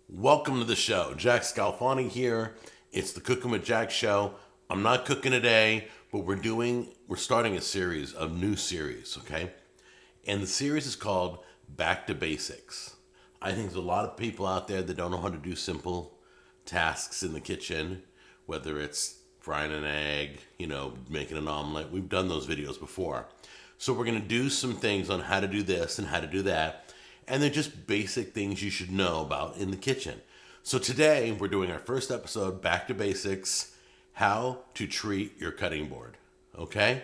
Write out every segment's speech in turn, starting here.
Welcome to the show. Jack Scalfani here. It's the Cooking with Jack show. I'm not cooking today, but we're starting a new series, okay? And the series is called Back to Basics. I think there's a lot of people out there that don't know how to do simple tasks in the kitchen, whether it's frying an egg, making an omelet. We've done those videos before. So we're going to do some things on how to do this and how to do that. And they're just basic things you should know about in the kitchen. So today we're doing our first episode, Back to Basics, how to treat your cutting board. Okay?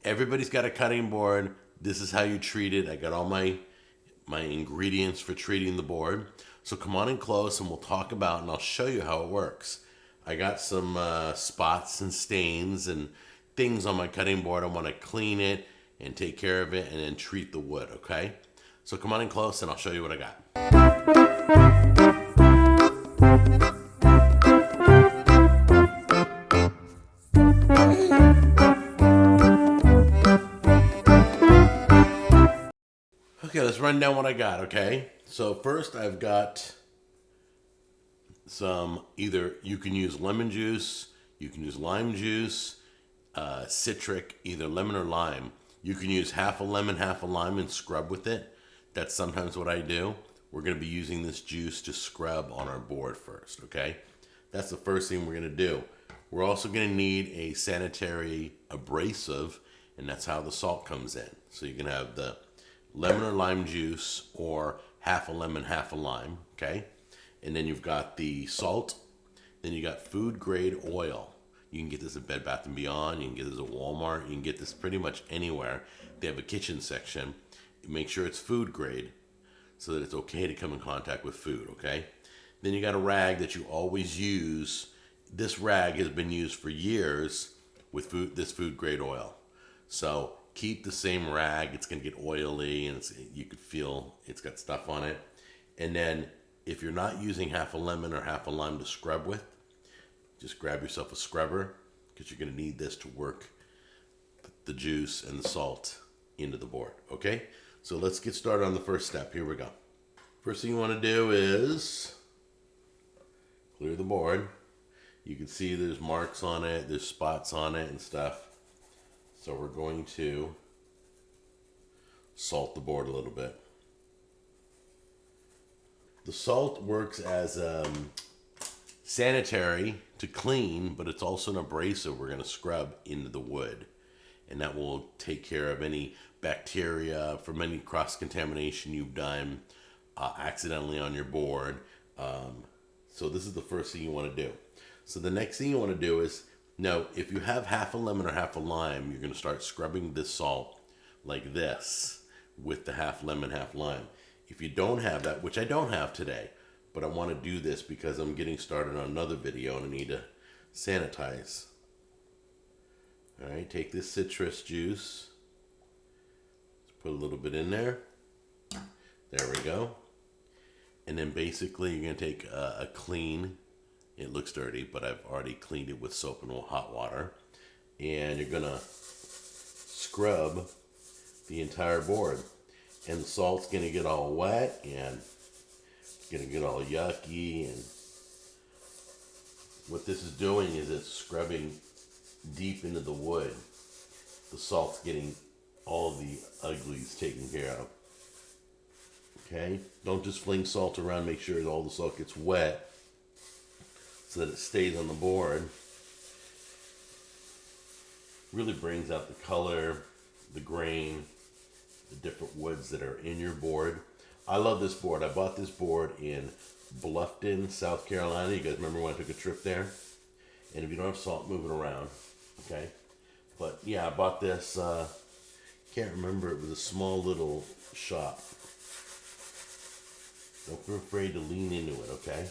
Everybody's got a cutting board. This is how you treat it. I got all my ingredients for treating the board. So come on in close and we'll talk about and I'll show you how it works. I got some spots and stains and things on my cutting board. I want to clean it and take care of it and then treat the wood, okay? So come on in close and I'll show you what I got. Okay, let's run down what I got, okay? So first I've got some, either you can use lemon juice, you can use lime juice, citric, either lemon or lime. You can use half a lemon, half a lime and scrub with it. That's sometimes what I do. We're going to be using this juice to scrub on our board first, okay? That's the first thing we're going to do. We're also going to need a sanitary abrasive, and that's how the salt comes in. So you can have the lemon or lime juice or half a lemon, half a lime, okay? And then you've got the salt. Then you got food grade oil. You can get this at Bed Bath & Beyond. You can get this at Walmart. You can get this pretty much anywhere. They have a kitchen section. Make sure it's food grade so that it's okay to come in contact with food, okay? Then you got a rag that you always use. This rag has been used for years with this food grade oil. So keep the same rag. It's going to get oily and you could feel it's got stuff on it. And then if you're not using half a lemon or half a lime to scrub with, just grab yourself a scrubber because you're going to need this to work the juice and the salt into the board, okay? So let's get started on the first step. Here we go. First thing you want to do is clear the board. You can see there's marks on it, there's spots on it and stuff. So we're going to salt the board a little bit. The salt works as sanitary to clean, but it's also an abrasive we're going to scrub into the wood. And that will take care of any bacteria from any cross-contamination you've done accidentally on your board. So this is the first thing you want to do. So the next thing you want to do is, now if you have half a lemon or half a lime, you're going to start scrubbing this salt like this with the half lemon, half lime. If you don't have that, which I don't have today, but I want to do this because I'm getting started on another video and I need to sanitize. All right, take this citrus juice. Let's put a little bit in there. There we go. And then basically you're going to take a clean, it looks dirty, but I've already cleaned it with soap and hot water. And you're going to scrub the entire board. And the salt's going to get all wet and it's going to get all yucky. And what this is doing is it's scrubbing deep into the wood. The salt's getting all the uglies taken care of. Okay? Don't just fling salt around. Make sure that all the salt gets wet so that it stays on the board. Really brings out the color, the grain, the different woods that are in your board. I love this board. I bought this board in Bluffton, South Carolina. You guys remember when I took a trip there? And if you don't have salt moving around, okay? But yeah, I bought this, can't remember, it was a small little shop. Don't be afraid to lean into it, okay?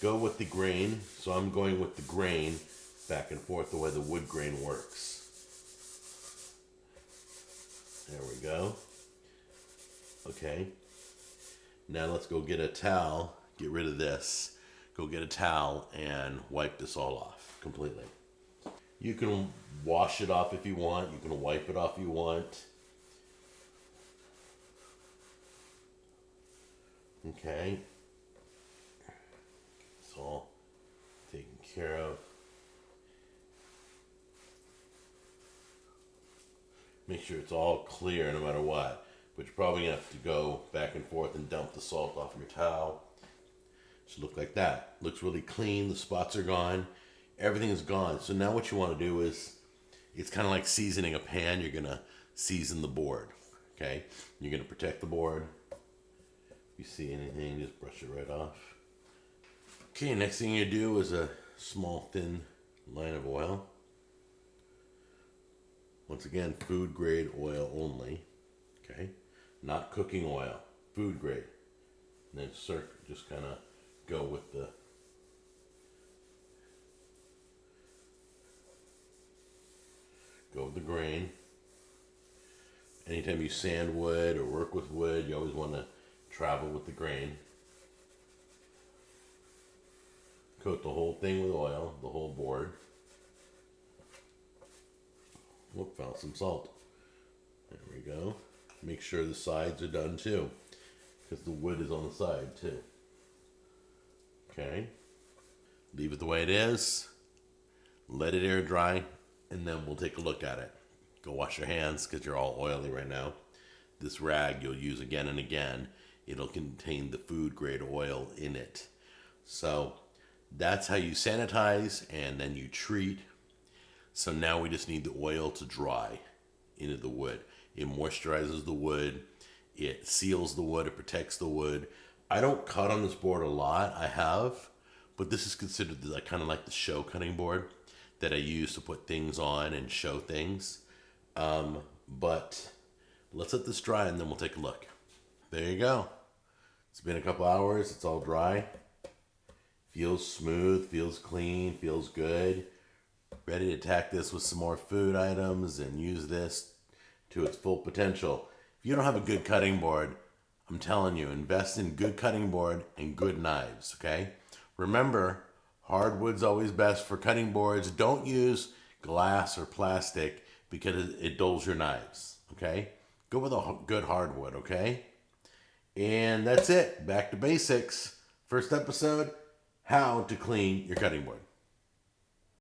Go with the grain. So I'm going with the grain back and forth the way the wood grain works. There we go. Okay. Now let's go get a towel. Get rid of this. Go get a towel and wipe this all off completely. You can wash it off if you want. You can wipe it off if you want. Okay. care of. Make sure it's all clear no matter what. But you're probably going to have to go back and forth and dump the salt off your towel. Should look like that. Looks really clean. The spots are gone. Everything is gone. So now what you want to do is, it's kind of like seasoning a pan. You're going to season the board. Okay? You're going to protect the board. If you see anything, just brush it right off. Okay, next thing you do is a small thin line of oil. Once again, food grade oil only. Okay? Not cooking oil. Food grade. And then just kind of go with the grain. Anytime you sand wood or work with wood, you always want to travel with the grain. Coat the whole thing with oil, the whole board. Whoop, found some salt. There we go. Make sure the sides are done too, because the wood is on the side too. Okay. Leave it the way it is. Let it air dry, and then we'll take a look at it. Go wash your hands because you're all oily right now. This rag you'll use again and again. It'll contain the food grade oil in it. So that's how you sanitize and then you treat. So now we just need the oil to dry into the wood. It moisturizes the wood. It seals the wood. It protects the wood. I don't cut on this board a lot. I have, but this is considered kind of like the show cutting board that I use to put things on and show things. But let's let this dry and then we'll take a look. There you go. It's been a couple hours. It's all dry. Feels smooth, feels clean, feels good. Ready to attack this with some more food items and use this to its full potential. If you don't have a good cutting board, I'm telling you, invest in good cutting board and good knives, okay? Remember, hardwood's always best for cutting boards. Don't use glass or plastic because it dulls your knives, okay? Go with a good hardwood, okay? And that's it. Back to basics. First episode, how to clean your cutting board.